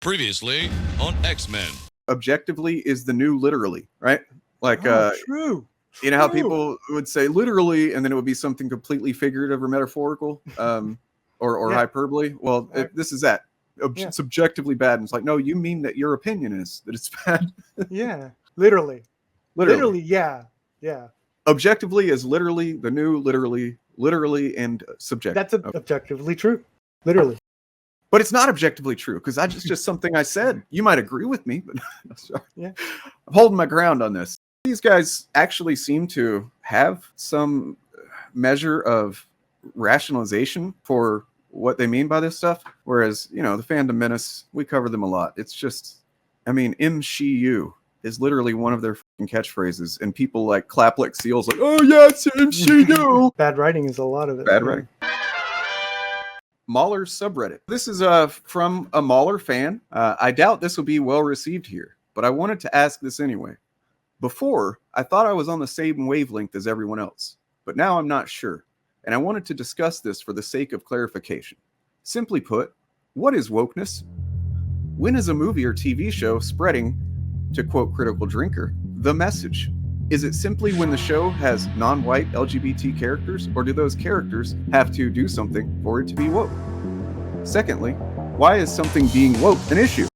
Previously on X-Men. Objectively is the new literally, right? Like, True. You know how people would say literally, and then it would be something completely figurative or metaphorical, or hyperbole. Well, this is that. Subjectively bad. And it's like, no, you mean that your opinion is that it's bad. Yeah, literally, yeah. Objectively is literally the new literally, and subjective. That's objectively true, literally. But it's not objectively true because that's just something I said. You might agree with me, but I'm holding my ground on this. These guys actually seem to have some measure of rationalization for what they mean by this stuff. Whereas, the fandom menace, we cover them a lot. It's just, MCU is literally one of their fucking catchphrases, and people like clap like seals, like, oh yeah, it's MCU. Bad writing is a lot of it. Bad writing. Mauler subreddit. This is from a Mauler fan. I doubt this will be well received here, but I wanted to ask this anyway. Before, I thought I was on the same wavelength as everyone else, but now I'm not sure, and I wanted to discuss this for the sake of clarification. Simply put, what is wokeness? When is a movie or TV show spreading, to quote Critical Drinker, the message? Is it simply when the show has non-white LGBT characters, or do those characters have to do something for it to be woke? Secondly, why is something being woke an issue?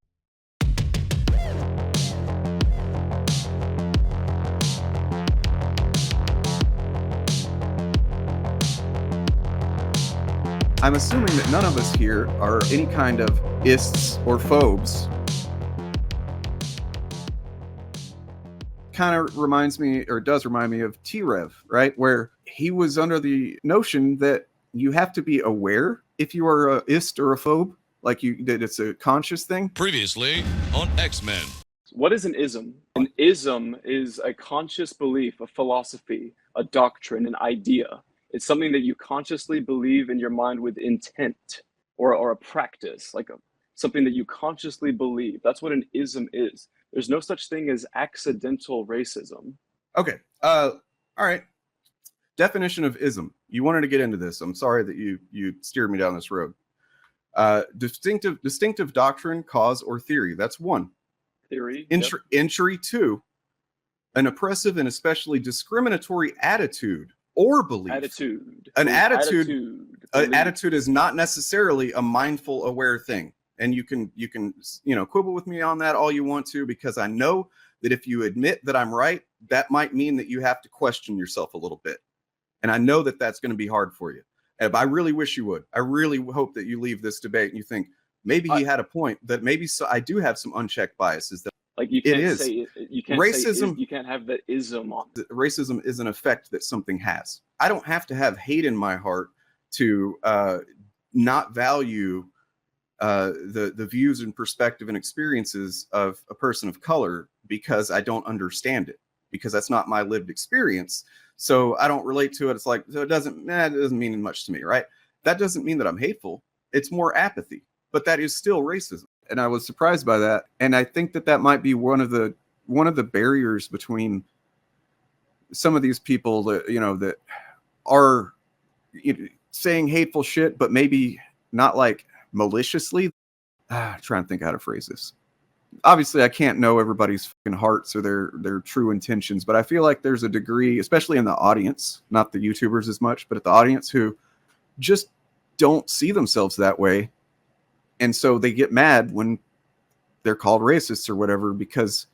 I'm assuming that none of us here are any kind of ists or phobes. Kind of reminds me, or does remind me of T-Rev, right? Where he was under the notion that you have to be aware if you are a ist or a phobe, like that it's a conscious thing. Previously on X-Men. What is an ism? An ism is a conscious belief, a philosophy, a doctrine, an idea. It's something that you consciously believe in your mind with intent, or a practice, like something that you consciously believe. That's what an ism is. There's no such thing as accidental racism. Okay. All right. Definition of ism. You wanted to get into this. I'm sorry that you steered me down this road. Distinctive doctrine, cause, or theory. That's one. Theory. Entry two. An oppressive and especially discriminatory attitude or belief. An attitude is not necessarily a mindful, aware thing. And you can quibble with me on that all you want to, because I know that if you admit that I'm right, that might mean that you have to question yourself a little bit. And I know that that's going to be hard for you. And I really wish you would. I really hope that you leave this debate and you think maybe he had a point, that maybe I do have some unchecked biases. That like you can't racism. You can't have the ism on. Racism is an effect that something has. I don't have to have hate in my heart to not value the views and perspective and experiences of a person of color because I don't understand it, because that's not my lived experience. So I don't relate to it. It's like, so it doesn't mean much to me, right? That doesn't mean that I'm hateful. It's more apathy, but that is still racism. And I was surprised by that. And I think that might be one of the barriers between some of these people that, that are saying hateful shit, but maybe not like maliciously. Trying to think how to phrase this. Obviously, I can't know everybody's fucking hearts or their true intentions, but I feel like there's a degree, especially in the audience, not the YouTubers as much, but at the audience, who just don't see themselves that way. And so they get mad when they're called racists or whatever, because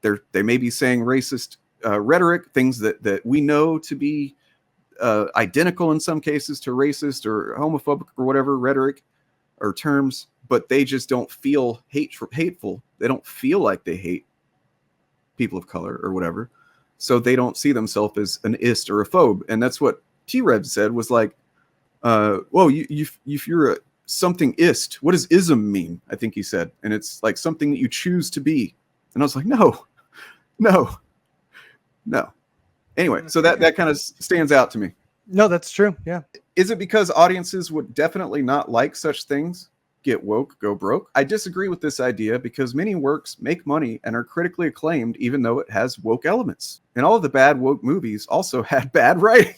they may be saying racist rhetoric, things that we know to be identical in some cases to racist or homophobic or whatever rhetoric or terms, but they just don't feel hateful. They don't feel like they hate people of color or whatever. So they don't see themselves as an ist or a phobe. And that's what T-Rev said, was like, well, if you're something ist, what does ism mean? I think he said. And it's like something that you choose to be. And I was like, no. Anyway, so that kind of stands out to me. No, that's true. Yeah. Is it because audiences would definitely not like such things? Get woke, go broke? I disagree with this idea, because many works make money and are critically acclaimed even though it has woke elements. And all of the bad woke movies also had bad writing.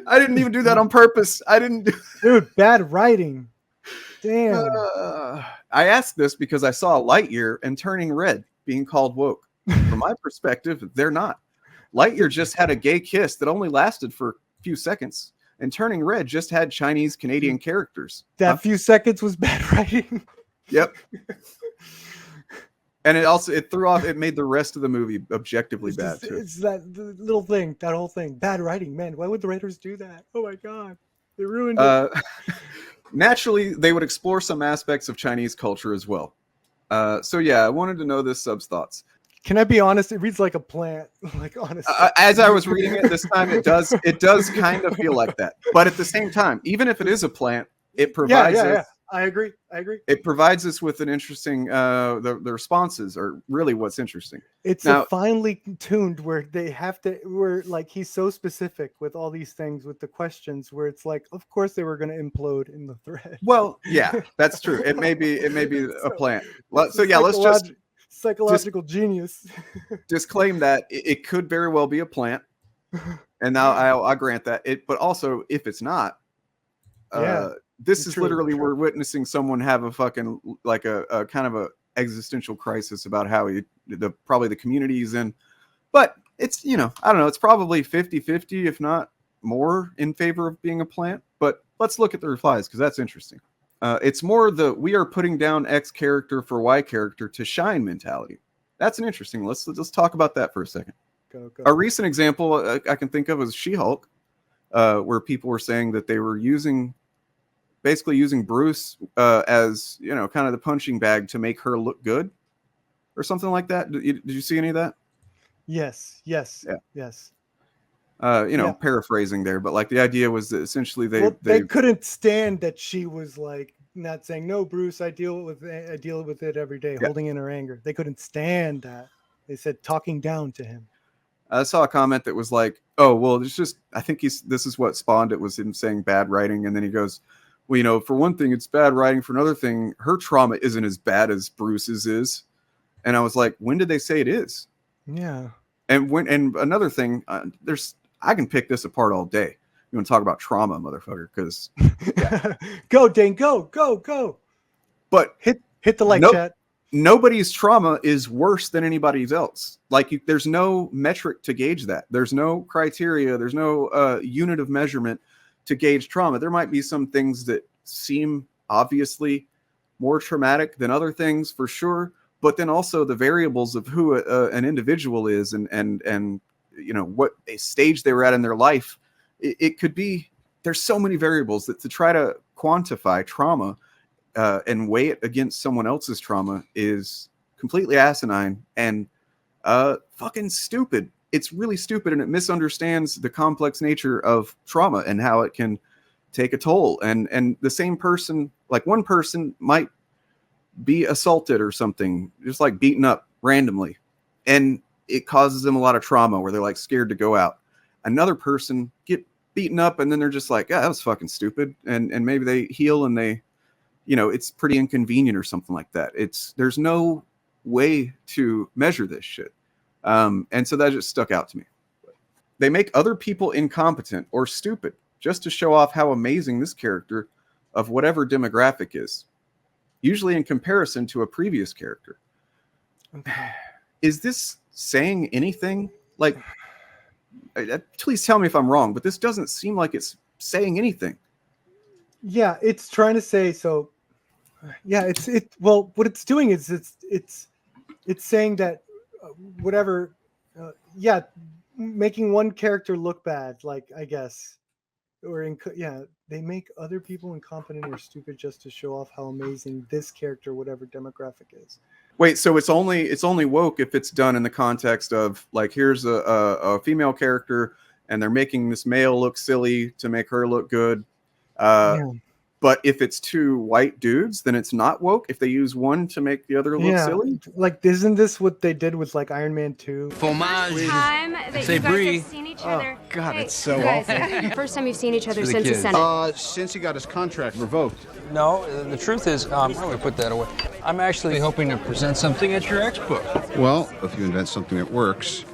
I didn't even do that on purpose. Dude, bad writing. Damn. I ask this because I saw Lightyear and Turning Red being called woke. From my perspective, they're not. Lightyear just had a gay kiss that only lasted for a few seconds, and Turning Red just had Chinese Canadian characters. That few seconds was bad writing. Yep. And it made the rest of the movie objectively bad too. It's that little thing, that whole thing. Bad writing, man. Why would the writers do that? Oh my god, they ruined it. Naturally, they would explore some aspects of Chinese culture as well. So yeah, I wanted to know this sub's thoughts. Can I be honest? It reads like a plant. Like honestly, as I was reading it this time, it does kind of feel like that. But at the same time, even if it is a plant, it provides. Yeah. I agree. It provides us with an interesting. The responses are really what's interesting. It's now, finely tuned where they have to. Where like he's so specific with all these things with the questions. Where it's like, of course they were going to implode in the thread. Well, yeah, that's true. It may be a plant. So yeah, let's just. Psychological genius. Disclaim that it could very well be a plant, and now I grant that but also if it's not, this is literally we're witnessing someone have a fucking like a kind of a existential crisis about how probably the community he's in, but it's I don't know, it's probably 50-50 if not more in favor of being a plant. But let's look at the replies because that's interesting. It's more we are putting down X character for Y character to shine mentality. That's an interesting. Let's talk about that for a second. Go. A recent example I can think of is She-Hulk, where people were saying that they were basically using Bruce as kind of the punching bag to make her look good, or something like that. Did you see any of that? Yes. Paraphrasing there, but like the idea was that essentially they couldn't stand that she was like not saying, no, Bruce, I deal with it every day, holding in her anger. They couldn't stand that. They said talking down to him. I saw a comment that was like, oh, well, it's just, I think this is what spawned it, was him saying bad writing. And then he goes, well, for one thing, it's bad writing. For another thing, her trauma isn't as bad as Bruce's is. And I was like, when did they say it is? Yeah. And another thing, I can pick this apart all day. You want to talk about trauma, motherfucker? Because go, Dane, go. But hit the like chat. Nobody's trauma is worse than anybody's else. Like there's no metric to gauge that. There's no criteria. There's no unit of measurement to gauge trauma. There might be some things that seem obviously more traumatic than other things, for sure. But then also the variables of who an individual is and what stage they were at in their life. It could be, there's so many variables that to try to quantify trauma and weigh it against someone else's trauma is completely asinine and fucking stupid. It's really stupid, and it misunderstands the complex nature of trauma and how it can take a toll. And the same person, like one person might be assaulted or something, just like beaten up randomly, and it causes them a lot of trauma where they're like scared to go out. Another person get beaten up and then they're just like, yeah, that was fucking stupid. And maybe they heal and they, it's pretty inconvenient or something like that. There's no way to measure this shit. And so that just stuck out to me. They make other people incompetent or stupid just to show off how amazing this character of whatever demographic is, usually in comparison to a previous character. Okay. Is this saying anything? Like, please tell me if I'm wrong, but this doesn't seem like it's saying anything. Yeah, it's trying to say so. Yeah, well, what it's doing is it's saying that whatever, making one character look bad, like I guess, or they make other people incompetent or stupid just to show off how amazing this character, whatever demographic, is. Wait, so it's only woke if it's done in the context of like, here's a female character and they're making this male look silly to make her look good. But if it's two white dudes, then it's not woke if they use one to make the other look silly. Like, isn't this what they did with like Iron Man 2? Fromage. Time that you guys have seen each other. Oh God, it's so awful. First time you've seen each other since the Senate. Since he got his contract revoked. No, the truth is, how do we put that away? I'm actually hoping to present something at your expo. Well, if you invent something that works,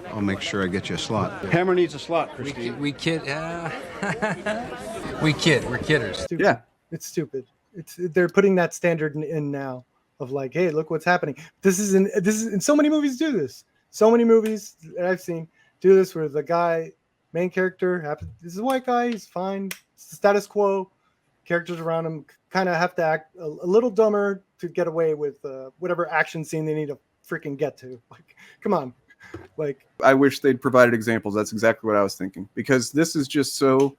I'll make sure I get you a slot. Hammer needs a slot, Christine. We kid. We kid. We're kidders. Stupid. Yeah. It's stupid. They're putting that standard in now of like, hey, look what's happening. This is in so many movies do this. So many movies that I've seen do this where the guy, main character, this is a white guy, he's fine, it's the status quo. Characters around him kind of have to act a little dumber to get away with whatever action scene they need to freaking get to. Like, come on. Like, I wish they'd provided examples. That's exactly what I was thinking, because this is just so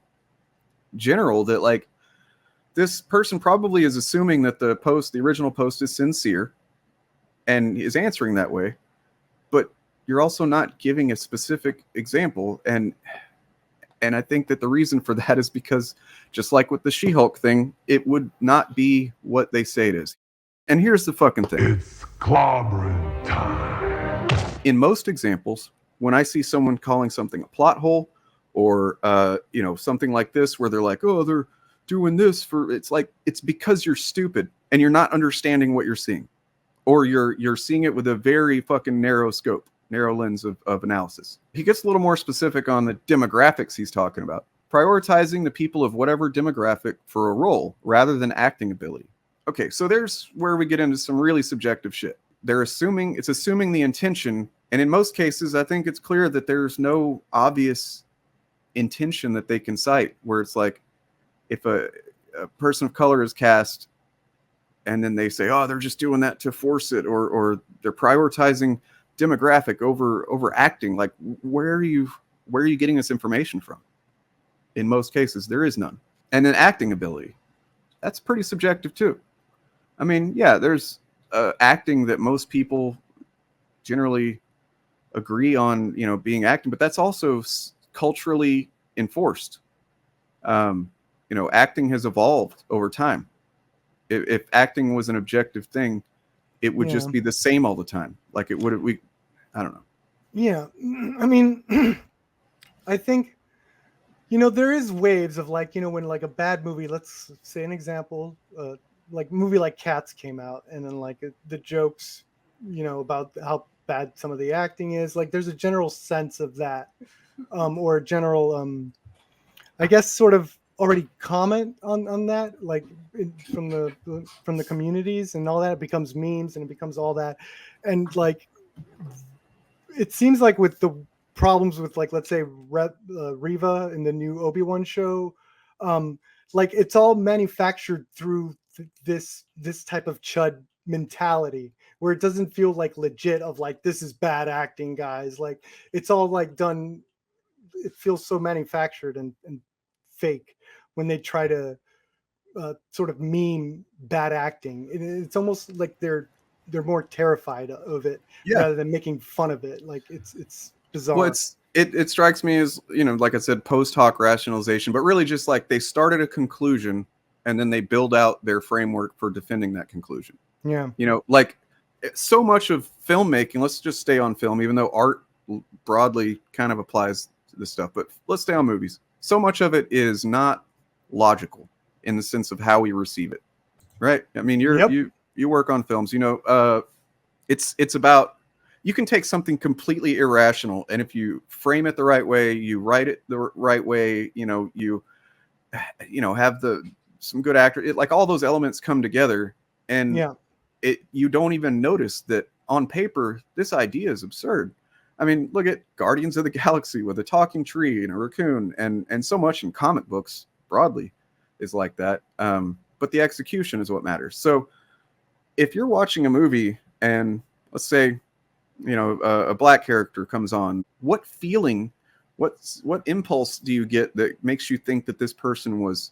general that like this person probably is assuming that the original post is sincere and is answering that way, but you're also not giving a specific example. And I think that the reason for that is because, just like with the She-Hulk thing, it would not be what they say it is. And here's the fucking thing. It's clobbering time. In most examples, when I see someone calling something a plot hole or, something like this, where they're like, oh, they're doing this it's like, it's because you're stupid and you're not understanding what you're seeing, or you're seeing it with a very fucking narrow lens of analysis. He gets a little more specific on the demographics he's talking about. Prioritizing the people of whatever demographic for a role rather than acting ability. Okay, so there's where we get into some really subjective shit. It's assuming the intention, and in most cases, I think it's clear that there's no obvious intention that they can cite, where it's like, if a person of color is cast, and then they say, oh, they're just doing that to force it, or they're prioritizing demographic over acting. Like, where are you getting this information from? In most cases, there is none. And then acting ability, that's pretty subjective too. I mean, yeah, there's acting that most people generally agree on, being acting, but that's also culturally enforced. Acting has evolved over time. If acting was an objective thing, it would just be the same all the time. Like I don't know. Yeah. I mean, I think, there is waves of like, when like a bad movie, let's say an example, like movie like Cats came out, and then like the jokes, about how bad some of the acting is, like there's a general sense of that, or a general, I guess, sort of already comment on that, like from the communities and all that. It becomes memes and it becomes all that, and like it seems like with the problems with, like, let's say Reva in the new Obi-Wan show, like it's all manufactured through this type of chud mentality, where it doesn't feel like legit of like, this is bad acting, guys. Like it's all like done, it feels so manufactured and fake when they try to sort of meme bad acting. It's almost like they're more terrified of it rather than making fun of it. Like it's bizarre. Well, it strikes me as, like I said, post hoc rationalization, but really just like they started a conclusion and then they build out their framework for defending that conclusion. Yeah. Like so much of filmmaking, let's just stay on film, even though art broadly kind of applies to this stuff, but let's stay on movies. So much of it is not logical in the sense of how we receive it, right? I mean, you work on films, it's about, you can take something completely irrational, and if you frame it the right way, you write it the right way, you have some good actor, like all those elements come together, and you don't even notice that on paper this idea is absurd. I mean, look at Guardians of the Galaxy with a talking tree and a raccoon, and so much in comic books broadly is like that. But the execution is what matters. So if you're watching a movie and let's say, a black character comes on, what feeling, what impulse do you get that makes you think that this person was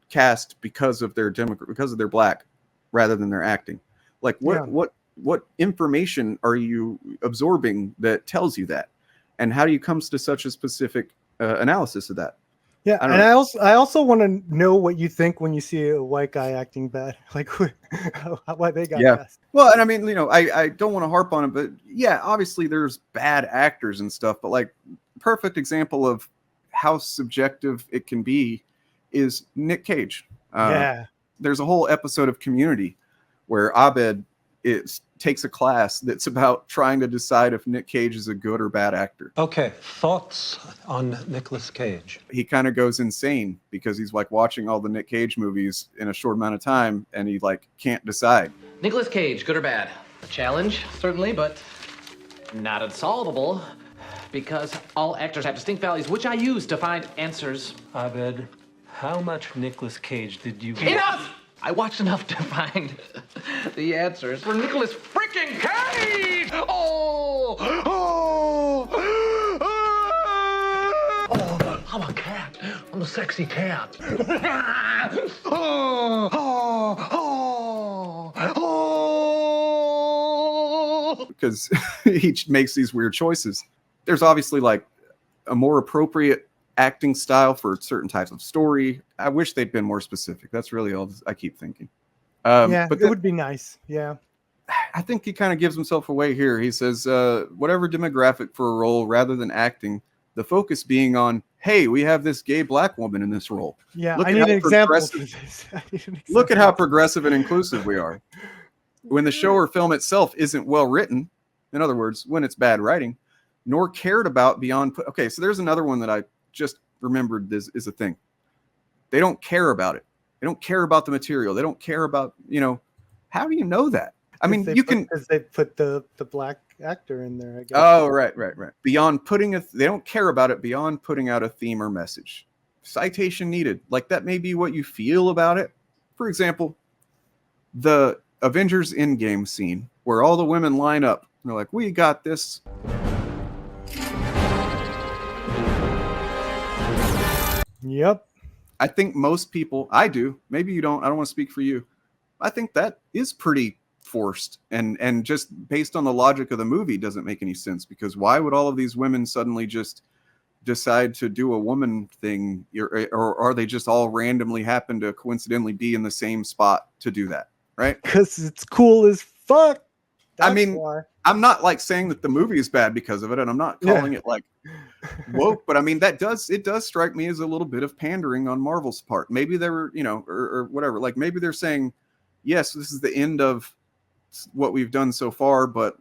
cast because of their because of their black rather than their acting? Like what information are you absorbing that tells you that? And how do you come to such a specific analysis of that? Yeah, and I also want to know what you think when you see a white guy acting bad, like why they got cast. Well, and I mean, I don't want to harp on it, but yeah, obviously there's bad actors and stuff, but like perfect example of how subjective it can be is Nick Cage. There's a whole episode of Community where Abed takes a class that's about trying to decide if Nick Cage is a good or bad actor. Okay, thoughts on Nicolas Cage? He kind of goes insane because he's like watching all the Nick Cage movies in a short amount of time, and he like can't decide. Nicolas Cage, good or bad? A challenge, certainly, but not unsolvable, because all actors have distinct values, which I use to find answers. Abed, how much Nicolas Cage did you... Enough! I watched enough to find the answers for Nicolas freaking Cage! Oh! Oh! Oh! I'm a cat. I'm a sexy cat. Oh! Oh! Oh! Oh! Because he makes these weird choices. There's obviously like a more appropriate acting style for certain types of story. I wish they'd been more specific. That's really all I keep thinking. Yeah, but it would be nice. Yeah. I think he kind of gives himself away here. He says, whatever demographic for a role rather than acting, the focus being on, hey, we have this gay black woman in this role. Yeah, I need an example. Look at how progressive and inclusive we are. When the show or film itself isn't well written, in other words, when it's bad writing, nor cared about beyond... Okay, so there's another one that I just remembered this is a thing. They don't care about it. They don't care about the material. They don't care about, how do you know that? I mean, because they put the black actor in there, I guess. Oh, right. Beyond they don't care about it beyond putting out a theme or message. Citation needed. Like that may be what you feel about it. For example, the Avengers Endgame scene where all the women line up. And they're like, we got this. Yep. I think most people, I do, maybe you don't, I don't want to speak for you. I think that is pretty forced and just based on the logic of the movie doesn't make any sense, because why would all of these women suddenly just decide to do a woman thing, or are they just all randomly happen to coincidentally be in the same spot to do that, right? Because it's cool as fuck. That's why. I'm not like saying that the movie is bad because of it, and I'm not calling it like woke, but I mean it does strike me as a little bit of pandering on Marvel's part. Maybe they were, or whatever. Like maybe they're saying, yes, this is the end of what we've done so far, but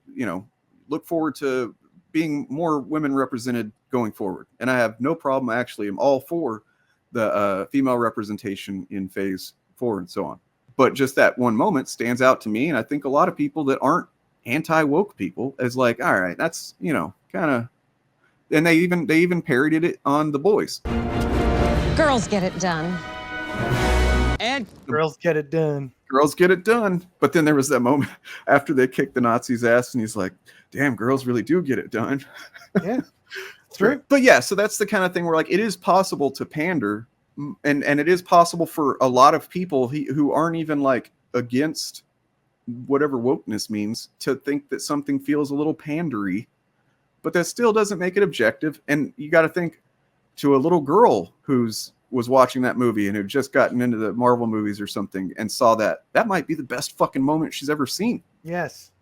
look forward to being more women represented going forward. And I have no problem. Actually, I'm all for the female representation in Phase 4 and so on. But just that one moment stands out to me, and I think a lot of people that aren't anti-woke people as like, all right, that's kind of. And they even parodied it on The Boys. Girls get it done. And girls get it done. Girls get it done. But then there was that moment after they kicked the Nazis' ass, and he's like, damn, girls really do get it done. Yeah, true. But yeah, so that's the kind of thing where like it is possible to pander, and it is possible for a lot of people who aren't even like against whatever wokeness means to think that something feels a little pandery, but that still doesn't make it objective. And you got to think to a little girl was watching that movie and had just gotten into the Marvel movies or something and saw that might be the best fucking moment she's ever seen. Yes.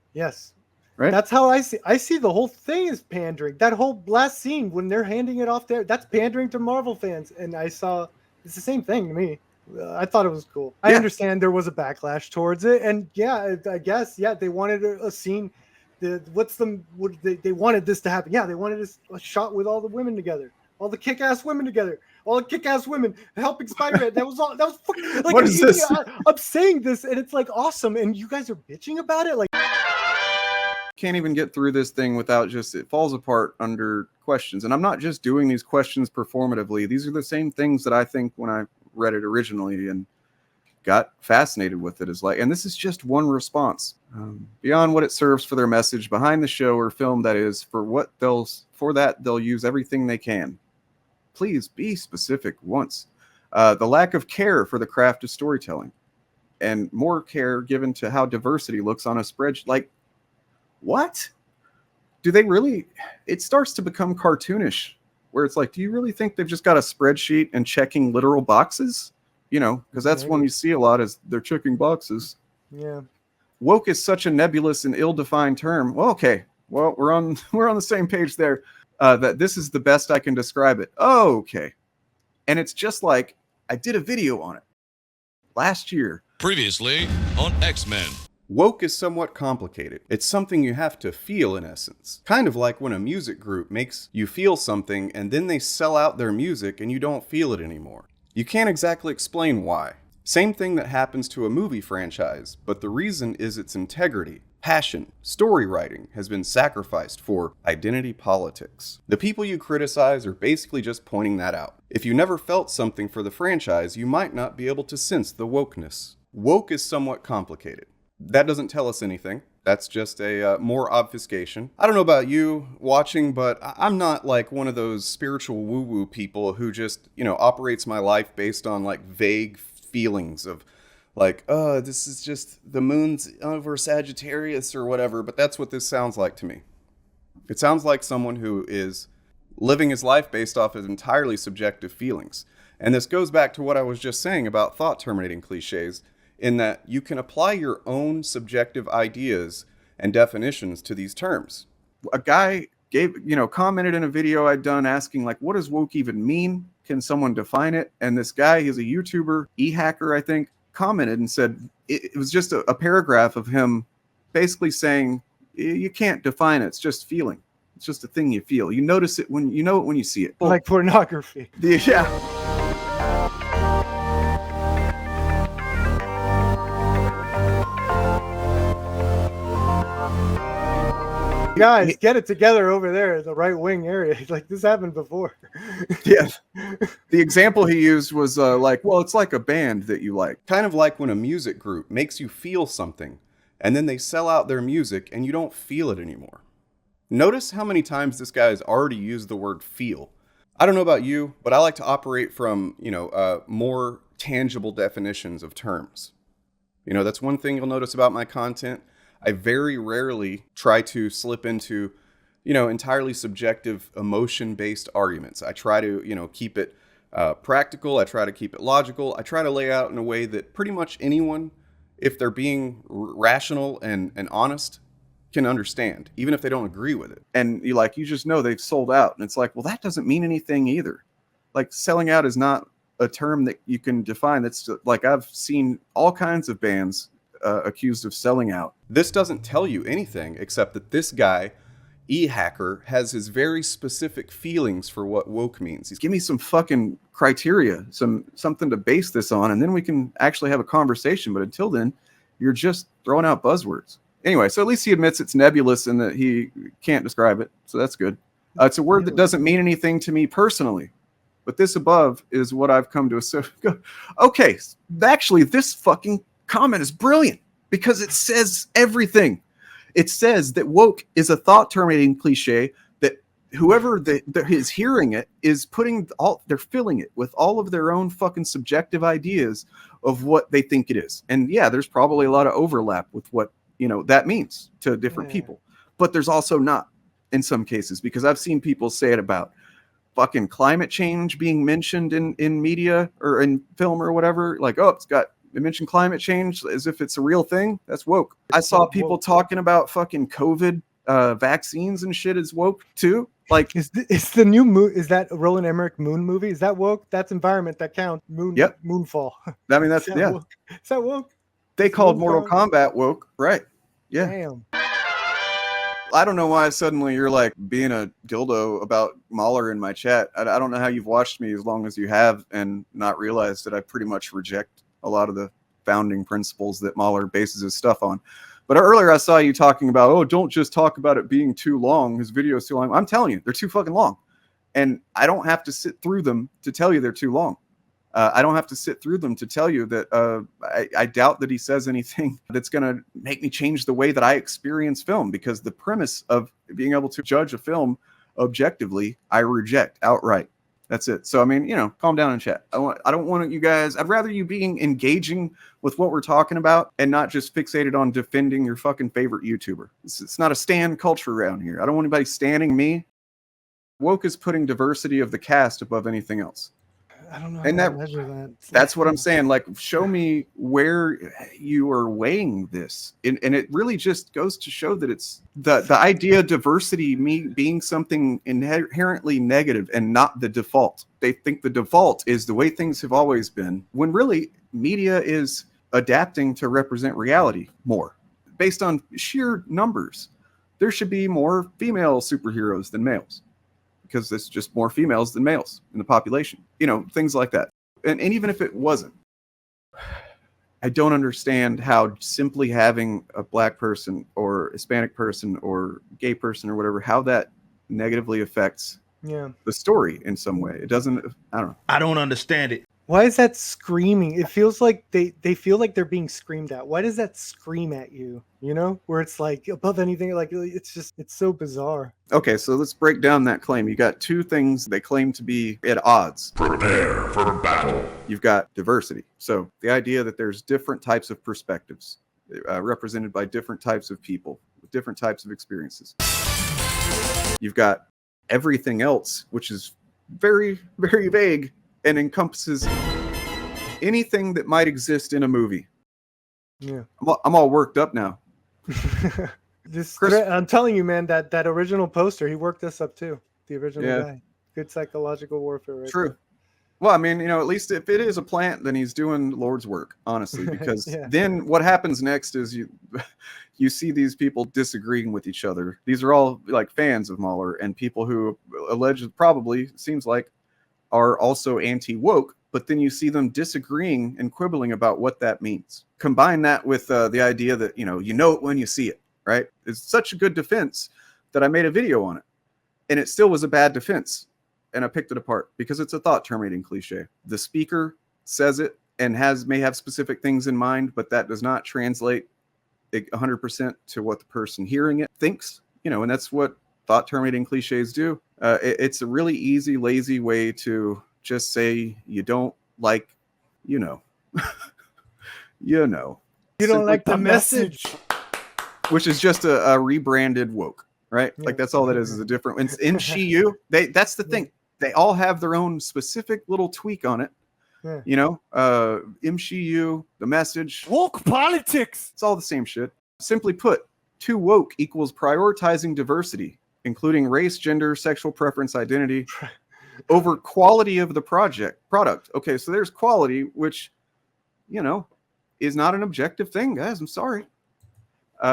Right. That's how I see the whole thing is pandering. That whole last scene when they're handing it off there, that's pandering to Marvel fans. And it's the same thing to me. I thought it was cool. I understand there was a backlash towards it, and I guess they wanted a scene. They wanted this to happen. Yeah, they wanted a shot with all the women together, all the kick-ass women together, all the kick-ass women helping Spider-Man. That was fucking like. What is this? I'm saying this, and it's like awesome, and you guys are bitching about it, like. Can't even get through this thing without it falls apart under questions. And I'm not just doing these questions performatively. These are the same things that I think when I read it originally and got fascinated with it is like, and this is just one response beyond what it serves for their message behind the show or film, that is for that they'll use everything they can. Please be specific once. The lack of care for the craft of storytelling and more care given to how diversity looks on a spreadsheet. Like, what do they really? It starts to become cartoonish where it's like, do you really think they've just got a spreadsheet and checking literal boxes? Because that's one you see a lot is they're checking boxes. Yeah. Woke is such a nebulous and ill-defined term. Well, okay. Well, we're on the same page there. That this is the best I can describe it. Oh, okay. And it's just like I did a video on it last year. Previously on X-Men. Woke is somewhat complicated. It's something you have to feel in essence. Kind of like when a music group makes you feel something and then they sell out their music and you don't feel it anymore. You can't exactly explain why. Same thing that happens to a movie franchise, but the reason is its integrity. Passion, story writing has been sacrificed for identity politics. The people you criticize are basically just pointing that out. If you never felt something for the franchise, you might not be able to sense the wokeness. Woke is somewhat complicated. That doesn't tell us anything. That's just a more obfuscation. I don't know about you watching, but I'm not like one of those spiritual woo-woo people who just, operates my life based on like vague feelings of like, oh, this is just the moon's over Sagittarius or whatever, but that's what this sounds like to me. It sounds like someone who is living his life based off of entirely subjective feelings. And this goes back to what I was just saying about thought-terminating cliches, in that you can apply your own subjective ideas and definitions to these terms. A guy commented in a video I'd done asking, like, what does woke even mean? Can someone define it? And this guy, he's a YouTuber, eHacker, I think, commented and said it was just a paragraph of him basically saying you can't define it, it's just feeling, it's just a thing you feel, you notice it when you see it, like pornography. Yeah. Guys, get it together over there in the right wing area. Like, this happened before. Yeah. The example he used was it's like a band that you like. Kind of like when a music group makes you feel something, and then they sell out their music and you don't feel it anymore. Notice how many times this guy has already used the word feel. I don't know about you, but I like to operate from, more tangible definitions of terms. That's one thing you'll notice about my content. I very rarely try to slip into, entirely subjective emotion-based arguments. I try to, keep it practical. I try to keep it logical. I try to lay out in a way that pretty much anyone, if they're being rational and honest, can understand, even if they don't agree with it. And you just know they've sold out. And it's like, well, that doesn't mean anything either. Like, selling out is not a term that you can define. That's like, I've seen all kinds of bands accused of selling out. This doesn't tell you anything except that this guy, eHacker, has his very specific feelings for what woke means. He's give me some fucking criteria, something to base this on, and then we can actually have a conversation. But until then, you're just throwing out buzzwords. Anyway, so at least he admits it's nebulous and that he can't describe it. So that's good. It's a word that doesn't mean anything to me personally. But this above is what I've come to associate. Okay, actually, this fucking comment is brilliant because it says everything. It says that woke is a thought-terminating cliche that whoever that is hearing it is they're filling it with all of their own fucking subjective ideas of what they think it is. And yeah, there's probably a lot of overlap with what that means to different people, but there's also not in some cases, because I've seen people say it about fucking climate change being mentioned in media or in film or whatever. Like, oh, they mentioned climate change as if it's a real thing. That's woke. I saw people talking about fucking COVID vaccines and shit as woke too. Like, is the new moon? Is that a Roland Emmerich Moon movie? Is that woke? That's environment that counts. Yep. Moonfall. I mean, that's yeah. Woke? Is that woke? They called Mortal Kombat woke, right? Yeah. Damn. I don't know why suddenly you're like being a dildo about Mauler in my chat. I don't know how you've watched me as long as you have and not realized that I pretty much reject a lot of the founding principles that Mauler bases his stuff on. But earlier I saw you talking about, oh, don't just talk about it being too long. His video is too long. I'm telling you, they're too fucking long. And I don't have to sit through them to tell you they're too long. I don't have to sit through them to tell you that I doubt that he says anything that's going to make me change the way that I experience film, because the premise of being able to judge a film objectively, I reject outright. That's it. So, I mean, calm down and chat. I don't want you guys, I'd rather you being engaging with what we're talking about and not just fixated on defending your fucking favorite YouTuber. It's not a stan culture around here. I don't want anybody standing me. Woke is putting diversity of the cast above anything else. I don't know and how to measure that. That's what I'm saying. Like, show me where you are weighing this. And it really just goes to show that it's the idea of diversity being something inherently negative and not the default. They think the default is the way things have always been, when really media is adapting to represent reality more. based on sheer numbers. There should be more female superheroes than males because there's just more females than males in the population. You know, things like that. And even if it wasn't, I don't understand how simply having a black person or Hispanic person or gay person or whatever, how that negatively affects the story in some way. It doesn't, I don't know. I don't understand it. Why is that screaming? It feels like they feel like they're being screamed at. Why does that scream at you? You know, where it's like above anything, like it's so bizarre. Okay, so let's break down that claim. You got two things they claim to be at odds. Prepare for battle. You've got diversity. So the idea that there's different types of perspectives represented by different types of people with different types of experiences. You've got everything else, which is very, very vague and encompasses anything that might exist in a movie. Yeah, I'm all worked up now. I'm telling you, man, that original poster, he worked us up too. The original guy. Good psychological warfare. Right. True. There. Well, I mean, you know, at least if it is a plant, then he's doing Lord's work, honestly, because then what happens next is you see these people disagreeing with each other. These are all like fans of Mauler and people who probably seems like are also anti-woke, but then you see them disagreeing and quibbling about what that means. Combine that with the idea that, you know it when you see it, right? It's such a good defense that I made a video on it, and it still was a bad defense. And I picked it apart because it's a thought-terminating cliche. The speaker says it and may have specific things in mind, but that does not translate 100% to what the person hearing it thinks, and that's what thought-terminating cliches do. It's a really easy, lazy way to just say you don't like, you don't like the message, which is just a rebranded woke, right? Like that's all that is a different. It's in she/you. That's the thing. They all have their own specific little tweak on it. MCU, the message, woke politics. It's all the same shit. Simply put, too woke equals prioritizing diversity, including race, gender, sexual preference, identity, over quality of the product. Okay, so there's quality, which, is not an objective thing, guys. I'm sorry.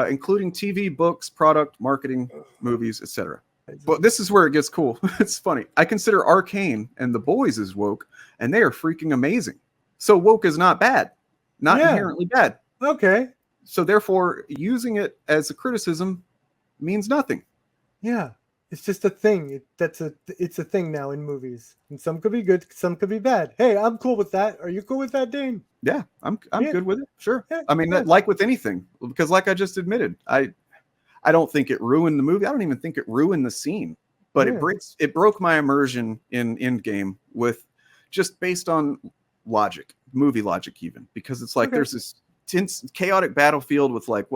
Including TV, books, product, marketing, movies, etc. But this is where it gets cool. It's funny. I consider Arcane and The Boys as woke, and they are freaking amazing. So woke is not bad, not inherently bad. Okay. So therefore, using it as a criticism means nothing. Yeah, it's just a thing. It's a thing now in movies, and some could be good, some could be bad. Hey, I'm cool with that. Are you cool with that, Dane? Yeah, I'm good with it. Sure. Yeah, I mean, like with anything, because like I just admitted, I don't think it ruined the movie. I don't even think it ruined the scene, but it broke my immersion in Endgame with just based on logic, movie logic even, because it's like there's this tense, chaotic battlefield with like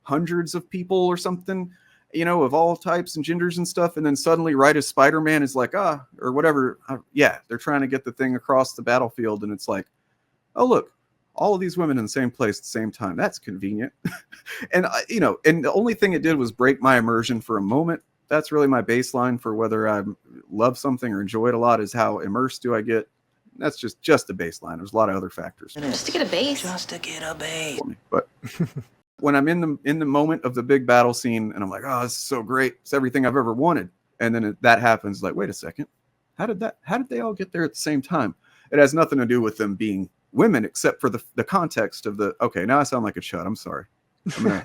hundreds of people or something, of all types and genders and stuff, and then suddenly right as Spider-Man is like or whatever, they're trying to get the thing across the battlefield, and it's like, oh look, all of these women in the same place at the same time. That's convenient. And, and the only thing it did was break my immersion for a moment. That's really my baseline for whether I love something or enjoy it a lot, is how immersed do I get. That's just the baseline. There's a lot of other factors. Just to get a base. But when I'm in the moment of the big battle scene and I'm like, oh, this is so great. It's everything I've ever wanted. And then that happens, like, wait a second. How did they all get there at the same time? It has nothing to do with them being women, except for the context of okay, now I sound like a chud. I'm sorry. I'm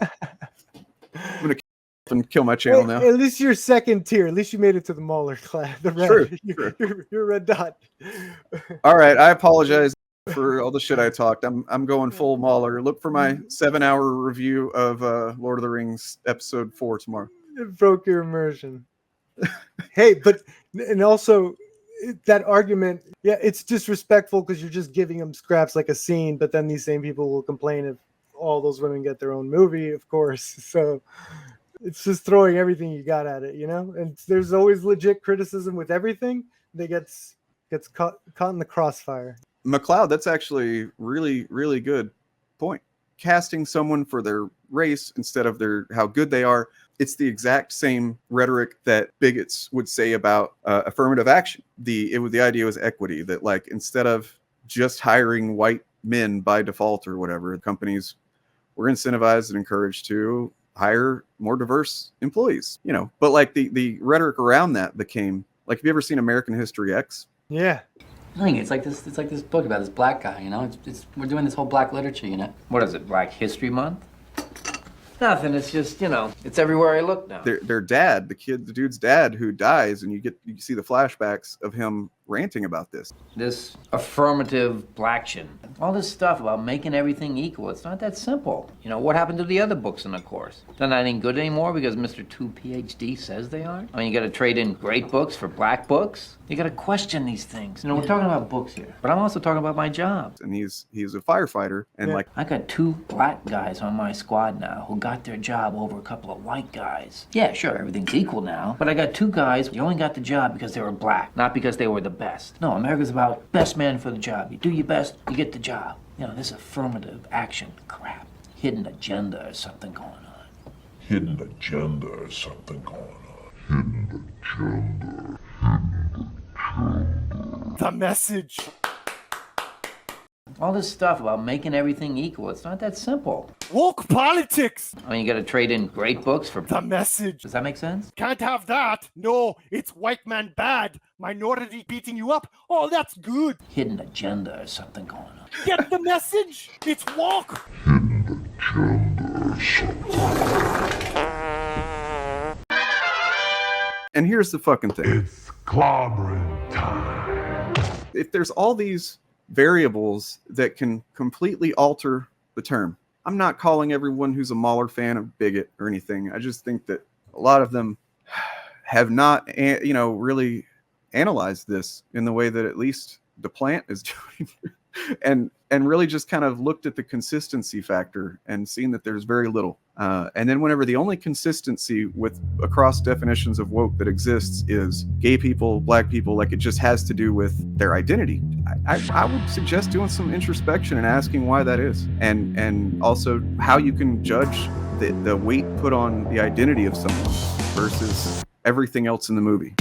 gonna kill my channel now. At least you're second tier. At least you made it to the Mauler class. The red. True. You're red dot. All right, I apologize for all the shit I talked. I'm going full Mauler. Look for my 7-hour review of Lord of the Rings episode 4 tomorrow. It broke your immersion. Hey, and also that argument, it's disrespectful because you're just giving them scraps like a scene, but then these same people will complain if all those women get their own movie, of course. So it's just throwing everything you got at it, and there's always legit criticism with everything that gets caught in the crossfire. McLeod, that's actually really, really good point. Casting someone for their race instead of how good they are. It's the exact same rhetoric that bigots would say about affirmative action. The idea was equity, that like instead of just hiring white men by default or whatever, companies we're incentivized and encouraged to hire more diverse employees, you know. But like the rhetoric around that became like, have you ever seen American History X? Yeah. It's like this book about this black guy, you know. We're doing this whole black literature, you know. What is it, Black History Month? Nothing. It's just, you know, it's everywhere I look now. Their dad, the dude's dad who dies, and you see the flashbacks of him ranting about this. This affirmative blaction. All this stuff about making everything equal. It's not that simple. You know, what happened to the other books in the course? They're not any good anymore because Mr. 2 PhD says they are? I mean, you gotta trade in great books for black books? You gotta question these things. You know, we're talking about books here, but I'm also talking about my job. And he's a firefighter, and like, I got 2 black guys on my squad now who got their job over a couple of white guys. Yeah, sure, everything's equal now, but I got 2 guys who only got the job because they were black, not because they were the best. No, America's about best man for the job. You do your best, you get the job. You know, this affirmative action crap. Hidden agenda or something going on. Hidden agenda or something going on. Hidden agenda. Hidden agenda. The message. All this stuff about making everything equal, it's not that simple. Woke politics. I mean, you gotta trade in great books for the message. Does that make sense? Can't have that. No, it's white man bad. Minority beating you up. Oh, that's good. Hidden agenda or something going on. Get the message. It's woke. Hidden agenda or something. And here's the fucking thing. It's clobbering time. If there's all these variables that can completely alter the term, I'm not calling everyone who's a Mauler fan a bigot or anything. I just think that a lot of them have not, you know, really analyzed this in the way that at least the plant is doing, and really just kind of looked at the consistency factor and seen that there's very little. And then whenever the only consistency with across definitions of woke that exists is gay people, black people, like it just has to do with their identity, I would suggest doing some introspection and asking why that is, and also how you can judge the weight put on the identity of someone versus everything else in the movie.